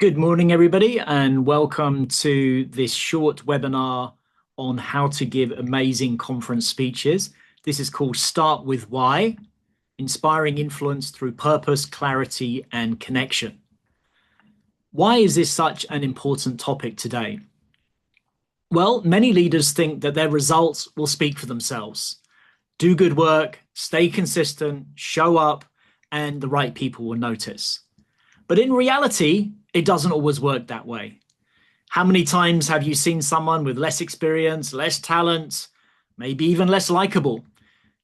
Good morning, everybody, and welcome to this short webinar on how to give amazing conference speeches. This is called Start with Why, Inspiring Influence Through Purpose, Clarity, and Connection. Why is this such an important topic today? Well, many leaders think that their results will speak for themselves. Do good work, stay consistent, show up, and the right people will notice. But in reality, it doesn't always work that way. How many times have you seen someone with less experience, less talent, maybe even less likable,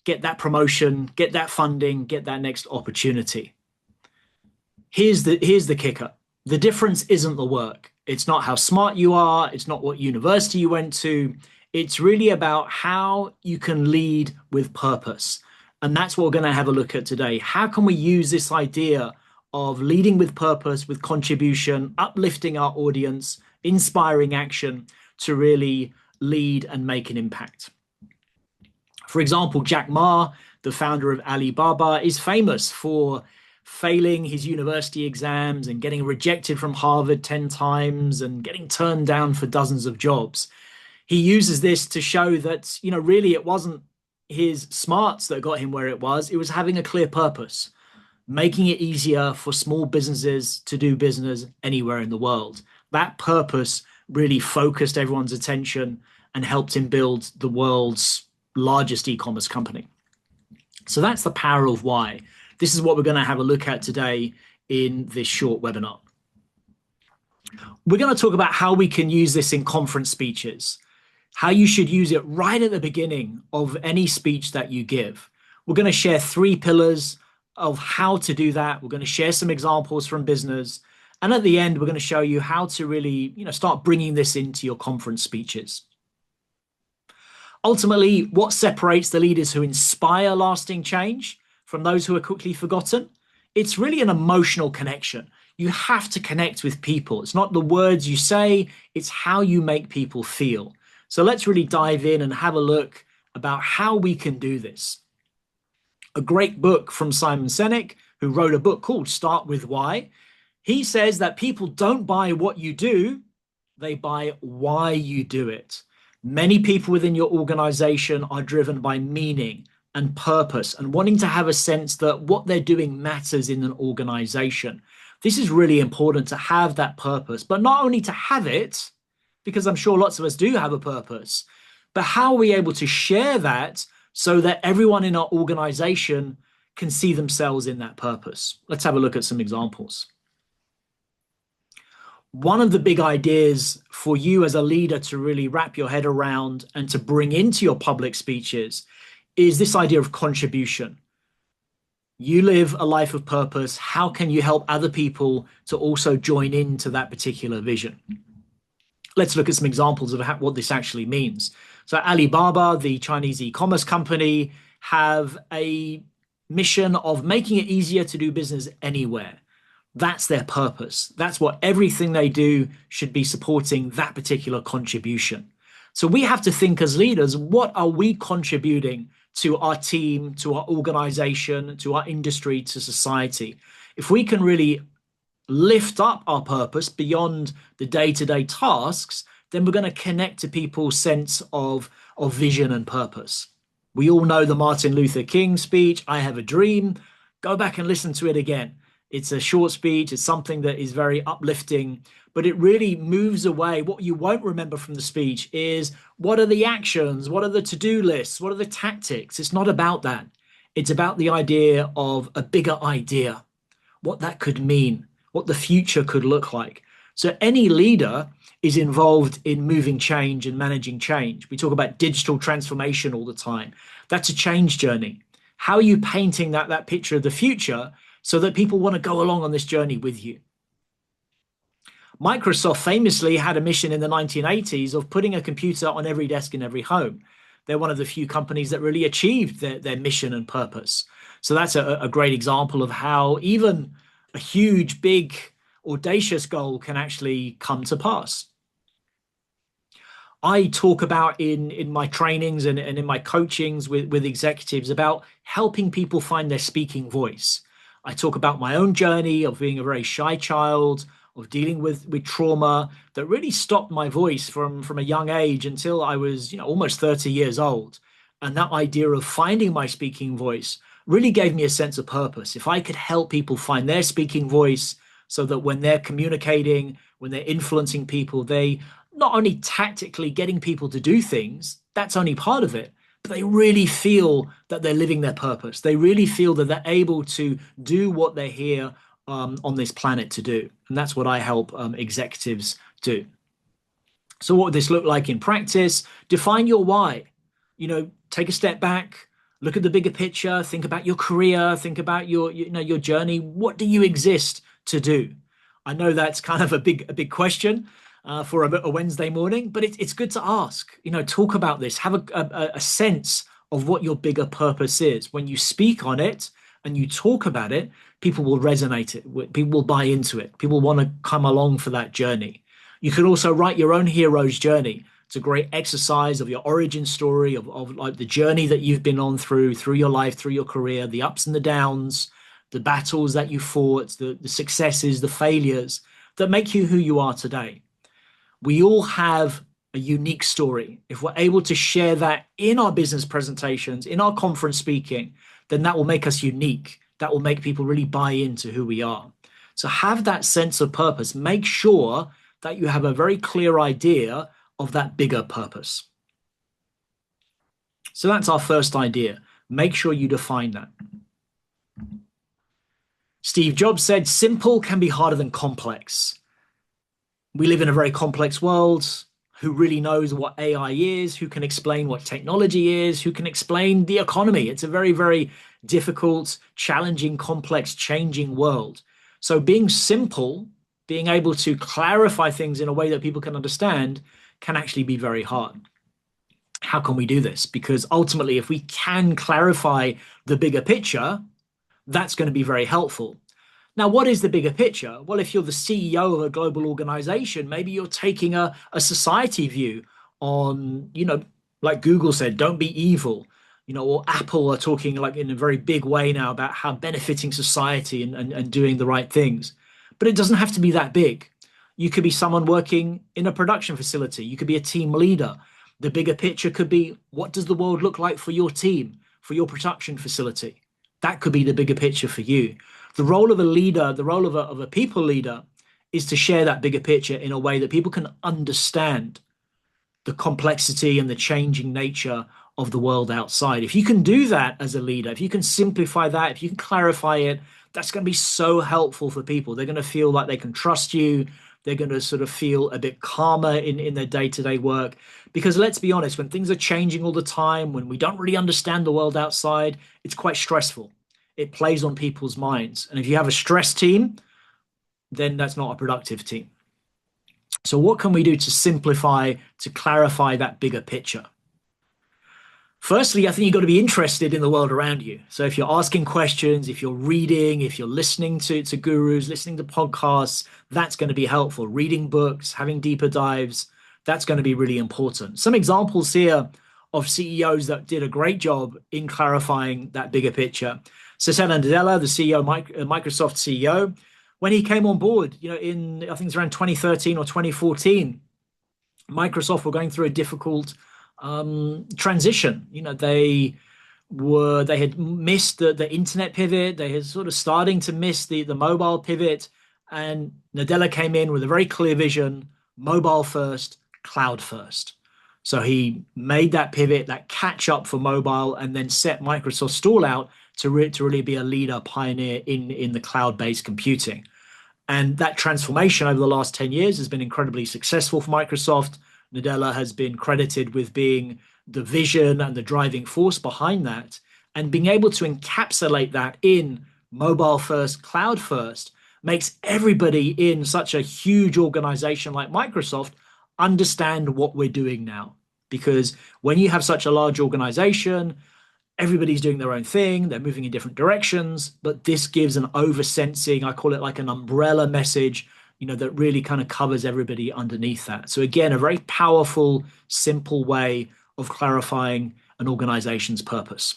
get that promotion, get that funding, get that next opportunity? Here's the kicker. The difference isn't the work. It's not how smart you are. It's not what university you went to. It's really about how you can lead with purpose. And that's what we're going to have a look at today. How can we use this idea of leading with purpose, with contribution, uplifting our audience, inspiring action to really lead and make an impact? For example, Jack Ma, the founder of Alibaba, is famous for failing his university exams and getting rejected from Harvard 10 times and getting turned down for dozens of jobs. He uses this to show that, really it wasn't his smarts that got him where it was having a clear purpose, making it easier for small businesses to do business anywhere in the world. That purpose really focused everyone's attention and helped him build the world's largest e-commerce company. So that's the power of why. This is what we're going to have a look at today in this short webinar. We're going to talk about how we can use this in conference speeches, how you should use it right at the beginning of any speech that you give. We're going to share 3 pillars of how to do that. We're going to share some examples from business. And at the end, we're going to show you how to really, start bringing this into your conference speeches. Ultimately, what separates the leaders who inspire lasting change from those who are quickly forgotten? It's really an emotional connection. You have to connect with people. It's not the words you say, it's how you make people feel. So let's really dive in and have a look about how we can do this. A great book from Simon Sinek, who wrote a book called Start with Why. He says that people don't buy what you do, they buy why you do it. Many people within your organization are driven by meaning and purpose and wanting to have a sense that what they're doing matters in an organization. This is really important to have that purpose, but not only to have it, because I'm sure lots of us do have a purpose, but how are we able to share that so that everyone in our organization can see themselves in that purpose? Let's have a look at some examples. One of the big ideas for you as a leader to really wrap your head around and to bring into your public speeches is this idea of contribution. You live a life of purpose. How can you help other people to also join into that particular vision? Let's look at some examples of what this actually means. So Alibaba, the Chinese e-commerce company, have a mission of making it easier to do business anywhere. That's their purpose. That's what everything they do should be supporting, that particular contribution. So we have to think as leaders, what are we contributing to our team, to our organization, to our industry, to society? If we can really lift up our purpose beyond the day-to-day tasks, then we're going to connect to people's sense of vision and purpose. We all know the Martin Luther King speech, I have a dream. Go back and listen to it again. It's a short speech. It's something that is very uplifting, but it really moves away. What you won't remember from the speech is what are the actions? What are the to-do lists? What are the tactics? It's not about that. It's about the idea of a bigger idea, what that could mean, what the future could look like. So any leader is involved in moving change and managing change. We talk about digital transformation all the time. That's a change journey. How are you painting that picture of the future so that people want to go along on this journey with you? Microsoft famously had a mission in the 1980s of putting a computer on every desk in every home. They're one of the few companies that really achieved their mission and purpose. So that's a great example of how even a huge, big, audacious goal can actually come to pass. I talk about in my trainings and in my coachings with executives about helping people find their speaking voice. I talk about my own journey of being a very shy child, of dealing with trauma that really stopped my voice from a young age until I was, almost 30 years old. And that idea of finding my speaking voice really gave me a sense of purpose. If I could help people find their speaking voice so that when they're communicating, when they're influencing people, they not only tactically getting people to do things, that's only part of it, but they really feel that they're living their purpose. They really feel that they're able to do what they're here on this planet to do. And that's what I help executives do. So what would this look like in practice? Define your why. Take a step back, look at the bigger picture, think about your career, think about your journey. What do you exist to do? I know that's kind of a big question for a Wednesday morning, but it's good to ask. Talk about this. Have a sense of what your bigger purpose is. When you speak on it and you talk about it, people will resonate it. People will buy into it. People want to come along for that journey. You can also write your own hero's journey. It's a great exercise of your origin story, of like the journey that you've been on through your life, through your career, the ups and the downs, the battles that you fought, the successes, the failures that make you who you are today. We all have a unique story. If we're able to share that in our business presentations, in our conference speaking, then that will make us unique. That will make people really buy into who we are. So have that sense of purpose. Make sure that you have a very clear idea of that bigger purpose. So that's our first idea. Make sure you define that. Steve Jobs said, simple can be harder than complex. We live in a very complex world. Who really knows what AI is? Who can explain what technology is? Who can explain the economy? It's a very, very difficult, challenging, complex, changing world. So being simple, being able to clarify things in a way that people can understand can actually be very hard. How can we do this? Because ultimately, if we can clarify the bigger picture, that's going to be very helpful. Now, what is the bigger picture? Well, if you're the CEO of a global organization, maybe you're taking a society view on, like Google said, don't be evil, or Apple are talking like in a very big way now about how benefiting society and doing the right things. But it doesn't have to be that big. You could be someone working in a production facility. You could be a team leader. The bigger picture could be, what does the world look like for your team, for your production facility? That could be the bigger picture for you. The role of a leader, the role of a people leader is to share that bigger picture in a way that people can understand the complexity and the changing nature of the world outside. If you can do that as a leader, if you can simplify that, if you can clarify it, that's going to be so helpful for people. They're going to feel like they can trust you. They're going to sort of feel a bit calmer in their day-to-day work. Because let's be honest, when things are changing all the time, when we don't really understand the world outside, it's quite stressful. It plays on people's minds. And if you have a stressed team, then that's not a productive team. So what can we do to simplify, to clarify that bigger picture? Firstly, I think you've got to be interested in the world around you. So if you're asking questions, if you're reading, if you're listening to gurus, listening to podcasts, that's going to be helpful. Reading books, having deeper dives, that's going to be really important. Some examples here of CEOs that did a great job in clarifying that bigger picture. Satya Nadella, the CEO, Microsoft CEO, when he came on board, in I think it's around 2013 or 2014, Microsoft were going through a difficult transition. They had missed the internet pivot. They had sort of starting to miss the mobile pivot. And Nadella came in with a very clear vision: mobile first, cloud first. So he made that pivot, that catch up for mobile, and then set Microsoft's stall out to really be a leader, pioneer in the cloud-based computing. And that transformation over the last 10 years has been incredibly successful for Microsoft. Nadella has been credited with being the vision and the driving force behind that. And being able to encapsulate that in mobile first, cloud first, makes everybody in such a huge organization like Microsoft understand what we're doing now. Because when you have such a large organization, everybody's doing their own thing, they're moving in different directions, but this gives an oversensing, I call it like an umbrella message, that really kind of covers everybody underneath that. So again, a very powerful, simple way of clarifying an organization's purpose.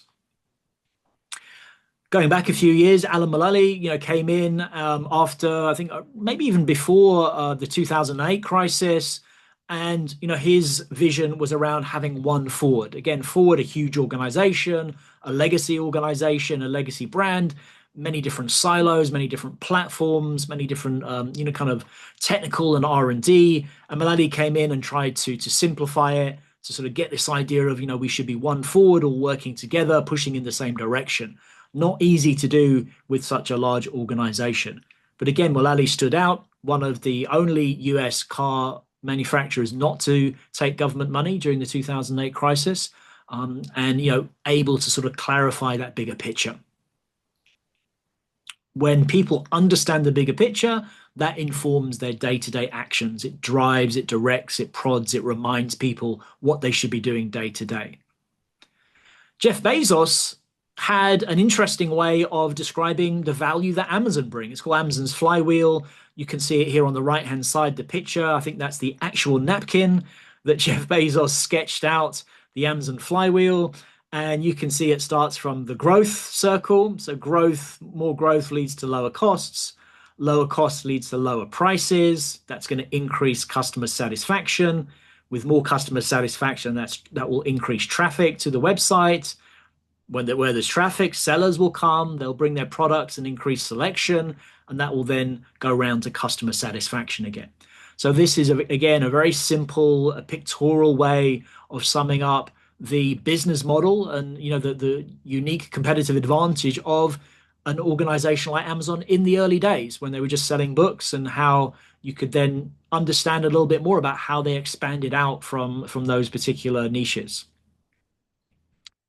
Going back a few years, Alan Mullally, came in after I think maybe even before the 2008 crisis, and his vision was around having one Ford. Again, Ford, a huge organization, a legacy brand, many different silos, many different platforms, many different kind of technical and R&D. And Mullally came in and tried to simplify it, to sort of get this idea of we should be one Ford, all working together, pushing in the same direction. Not easy to do with such a large organization. But again, Mullally stood out, one of the only US car manufacturers not to take government money during the 2008 crisis, and able to sort of clarify that bigger picture. When people understand the bigger picture, that informs their day-to-day actions. It drives, it directs, it prods, it reminds people what they should be doing day to day. Jeff Bezos had an interesting way of describing the value that Amazon brings. It's called Amazon's flywheel. You can see it here on the right-hand side, the picture. I think that's the actual napkin that Jeff Bezos sketched out, the Amazon flywheel. And you can see it starts from the growth circle. So more growth leads to lower costs. Lower costs leads to lower prices. That's going to increase customer satisfaction. With more customer satisfaction, that will increase traffic to the website. Where there's traffic, sellers will come, they'll bring their products and increase selection, and that will then go around to customer satisfaction again. So this is, again, a very simple, pictorial way of summing up the business model and the unique competitive advantage of an organization like Amazon in the early days when they were just selling books, and how you could then understand a little bit more about how they expanded out from those particular niches.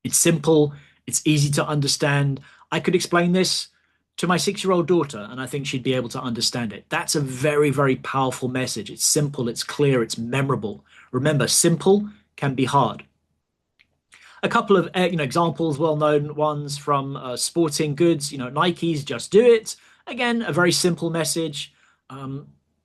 It's simple. It's easy to understand. I could explain this to my 6-year-old daughter, and I think she'd be able to understand it. That's a very, very powerful message. It's simple, it's clear, it's memorable. Remember, simple can be hard. A couple of examples, well-known ones from sporting goods. Nike's "Just Do It." Again, a very simple message.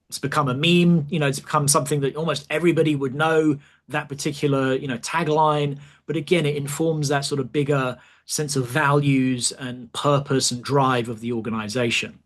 It's become a meme. It's become something that almost everybody would know, that particular tagline. But again, it informs that sort of bigger sense of values and purpose and drive of the organization.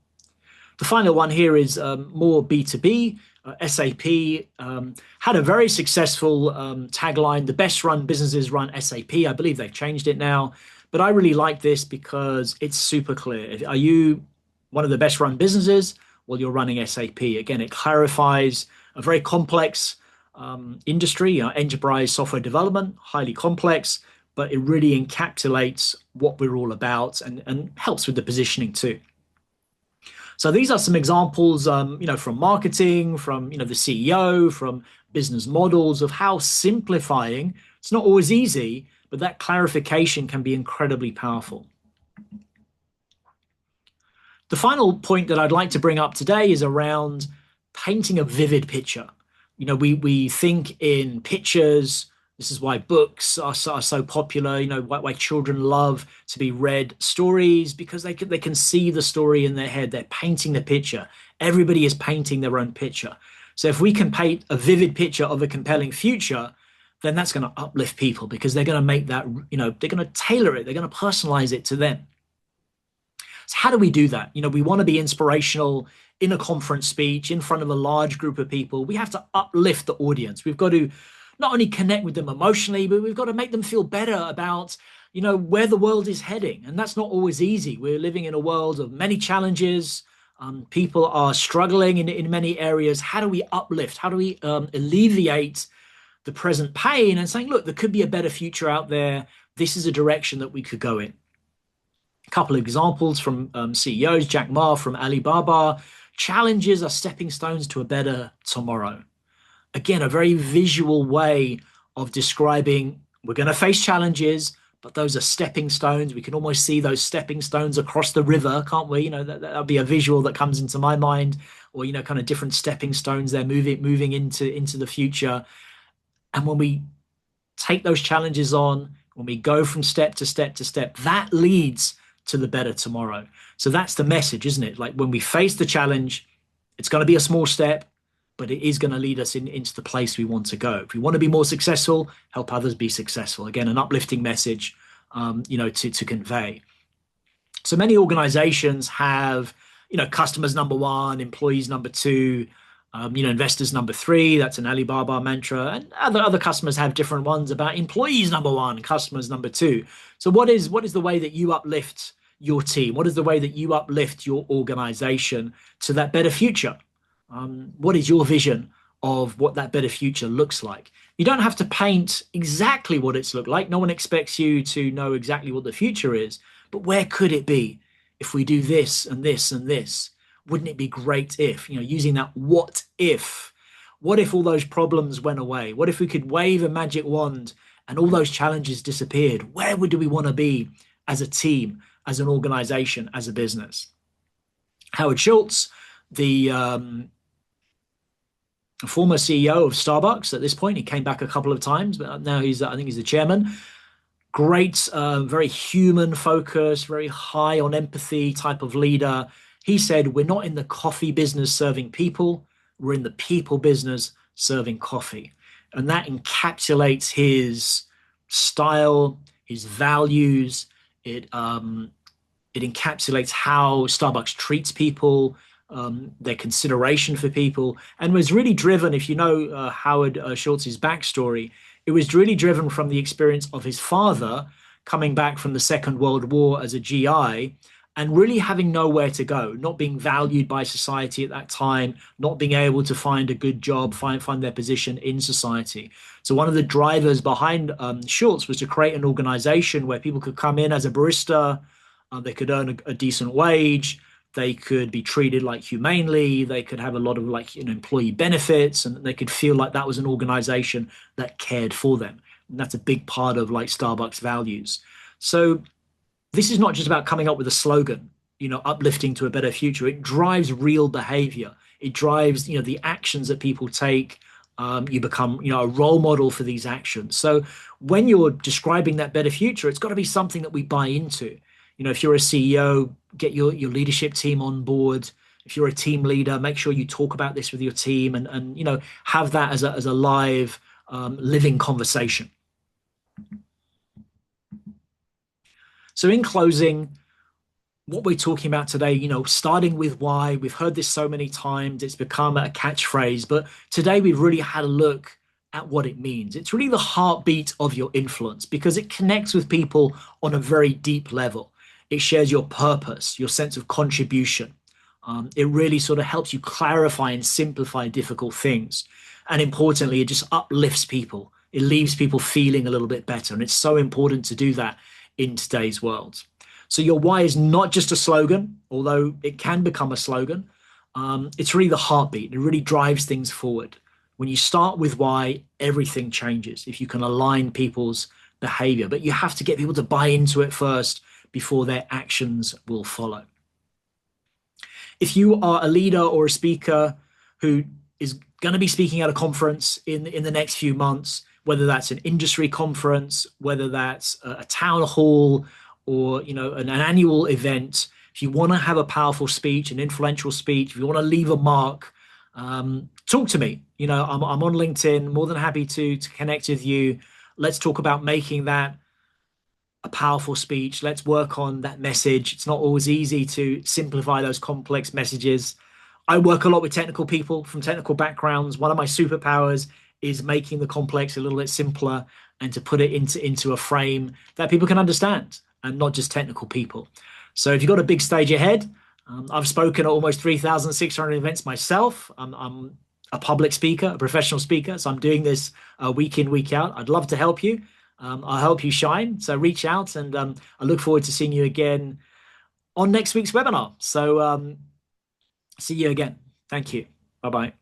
The final one here is more B2B. SAP had a very successful tagline: "The best run businesses run SAP." I believe they've changed it now, but I really like this because it's super clear. Are you one of the best run businesses? Well, you're running SAP. Again, it clarifies a very complex industry, enterprise software development, highly complex, but it really encapsulates what we're all about and helps with the positioning too. So these are some examples, from marketing, from the CEO, from business models, of how simplifying. It's not always easy, but that clarification can be incredibly powerful. The final point that I'd like to bring up today is around painting a vivid picture. We think in pictures. This is why books are so popular, why children love to be read stories, because they can see the story in their head. They're painting the picture. Everybody is painting their own picture. So if we can paint a vivid picture of a compelling future, then that's going to uplift people, because they're going to make that, they're going to tailor it. They're going to personalize it to them. So how do we do that? We want to be inspirational in a conference speech in front of a large group of people. We have to uplift the audience. We've got to not only connect with them emotionally, but we've got to make them feel better about, where the world is heading. And that's not always easy. We're living in a world of many challenges. People are struggling in many areas. How do we uplift? How do we alleviate the present pain and saying, look, there could be a better future out there. This is a direction that we could go in. A couple of examples from CEOs, Jack Ma from Alibaba: "Challenges are stepping stones to a better tomorrow." Again, a very visual way of describing we're going to face challenges, but those are stepping stones. We can almost see those stepping stones across the river, can't we? That'll be a visual that comes into my mind, or kind of different stepping stones there moving into the future. And when we take those challenges on, when we go from step to step to step, that leads to the better tomorrow. So that's the message, isn't it? Like, when we face the challenge, it's going to be a small step, but it is going to lead us into the place we want to go. If we want to be more successful, help others be successful. Again, an uplifting message, to convey. So many organizations have, customers number one, employees number two, investors number three. That's an Alibaba mantra. And other customers have different ones about employees number one, customers number two. So what is the way that you uplift your team? What is the way that you uplift your organization to that better future? What is your vision of what that better future looks like? You don't have to paint exactly what it's looked like. No one expects you to know exactly what the future is, but where could it be if we do this and this and this? Wouldn't it be great if, using that what if all those problems went away? What if we could wave a magic wand and all those challenges disappeared? Where would we want to be as a team, as an organization, as a business? Howard Schultz, the former CEO of Starbucks at this point, he came back a couple of times, but now I think he's the chairman. Great, very human focused, very high on empathy type of leader. He said, we're not in the coffee business serving people, we're in the people business serving coffee. And that encapsulates his style, his values. It encapsulates how Starbucks treats people, their consideration for people, and was really driven, if you know Howard Schultz's backstory, it was really driven from the experience of his father coming back from the Second World War as a GI and really having nowhere to go, not being valued by society at that time, not being able to find a good job, find their position in society. So one of the drivers behind Schultz was to create an organization where people could come in as a barista, they could earn a decent wage, they could be treated like humanely, they could have a lot of employee benefits, and they could feel like that was an organization that cared for them. And that's a big part of Starbucks values. So this is not just about coming up with a slogan, uplifting to a better future. It drives real behavior. It drives, the actions that people take. You become, a role model for these actions. So when you're describing that better future, it's got to be something that we buy into. If you're a CEO, get your leadership team on board. If you're a team leader, make sure you talk about this with your team and have that as a live, living conversation. So in closing, what we're talking about today, starting with why, we've heard this so many times, it's become a catchphrase, but today we've really had a look at what it means. It's really the heartbeat of your influence because it connects with people on a very deep level. It shares your purpose, your sense of contribution. It really sort of helps you clarify and simplify difficult things. And importantly, it just uplifts people. It leaves people feeling a little bit better. And it's so important to do that in today's world. So your why is not just a slogan, although it can become a slogan. It's really the heartbeat. It really drives things forward. When you start with why, everything changes if you can align people's behavior. But you have to get people to buy into it first before their actions will follow. If you are a leader or a speaker who is going to be speaking at a conference in the next few months, whether that's an industry conference, whether that's a town hall or an annual event, if you want to have a powerful speech, an influential speech, if you want to leave a mark, talk to me. I'm on LinkedIn, more than happy to connect with you. Let's talk about making that a powerful speech. Let's work on that message. It's not always easy to simplify those complex messages. I work a lot with technical people from technical backgrounds. One of my superpowers is making the complex a little bit simpler and to put it into a frame that people can understand and not just technical people. So if you've got a big stage ahead, I've spoken at almost 3,600 events myself. I'm a public speaker, a professional speaker. So I'm doing this week in, week out. I'd love to help you. I'll help you shine. So reach out and I look forward to seeing you again on next week's webinar. So see you again. Thank you. Bye-bye.